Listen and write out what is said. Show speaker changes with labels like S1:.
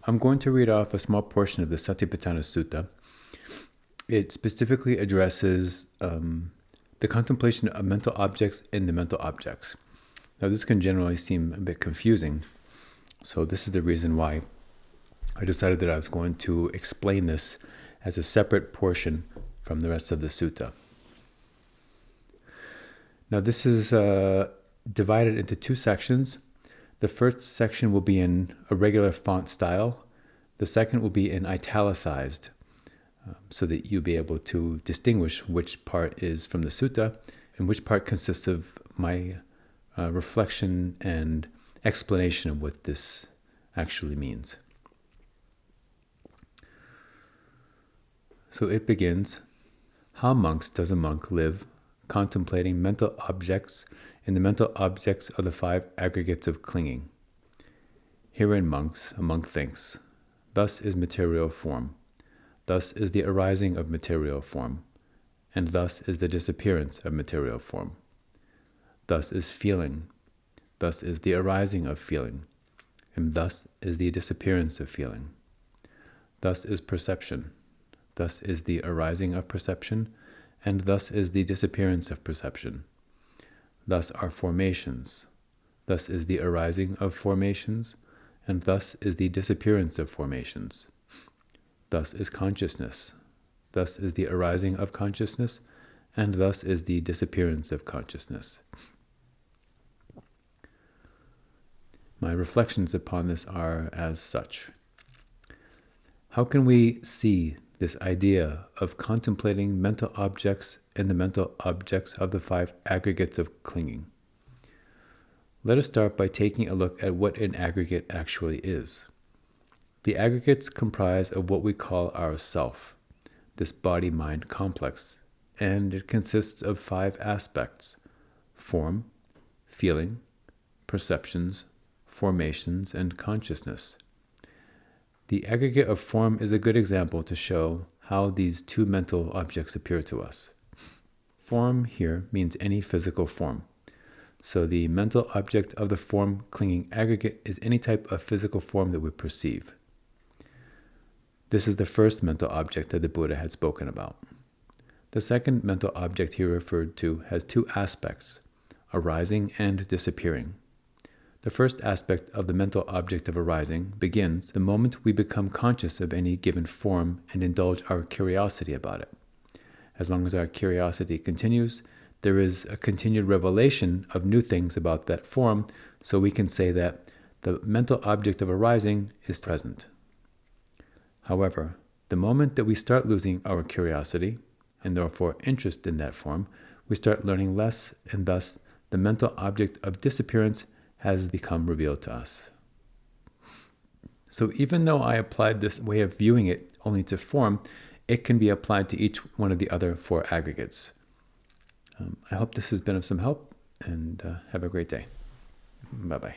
S1: I'm going to read off a small portion of the Satipatthana Sutta. It specifically addresses the contemplation of mental objects in the mental objects. Now, this can generally seem a bit confusing, so this is the reason why I decided that I was going to explain this as a separate portion from the rest of the sutta. Now, this is divided into two sections. The first section will be in a regular font style. The second will be in italicized, so that you'll be able to distinguish which part is from the sutta and which part consists of my reflection and explanation of what this actually means. So it begins, how monks does a monk live contemplating mental objects in the mental objects of the five aggregates of clinging? Herein, monks, a monk thinks, thus is material form, thus is the arising of material form, and thus is the disappearance of material form. Thus is feeling, thus is the arising of feeling, and thus is the disappearance of feeling. Thus is perception, thus is the arising of perception, and thus is the disappearance of perception. Thus are formations, thus is the arising of formations, and thus is the disappearance of formations. Thus is consciousness, thus is the arising of consciousness, and thus is the disappearance of consciousness. My reflections upon this are as such. How can we see this idea of contemplating mental objects and the mental objects of the five aggregates of clinging? Let us start by taking a look at what an aggregate actually is. The aggregates comprise of what we call our self, this body-mind complex, and it consists of five aspects: form, feeling, perceptions, formations, and consciousness. The aggregate of form is a good example to show how these two mental objects appear to us. Form here means any physical form. So the mental object of the form clinging aggregate is any type of physical form that we perceive. This is the first mental object that the Buddha had spoken about. The second mental object he referred to has two aspects, arising and disappearing. The first aspect of the mental object of arising begins the moment we become conscious of any given form and indulge our curiosity about it. As long as our curiosity continues, there is a continued revelation of new things about that form, so we can say that the mental object of arising is present. However, the moment that we start losing our curiosity, and therefore interest in that form, we start learning less, and thus the mental object of disappearance has become revealed to us. So even though I applied this way of viewing it only to form, it can be applied to each one of the other four aggregates. I hope this has been of some help, and have a great day. Bye-bye.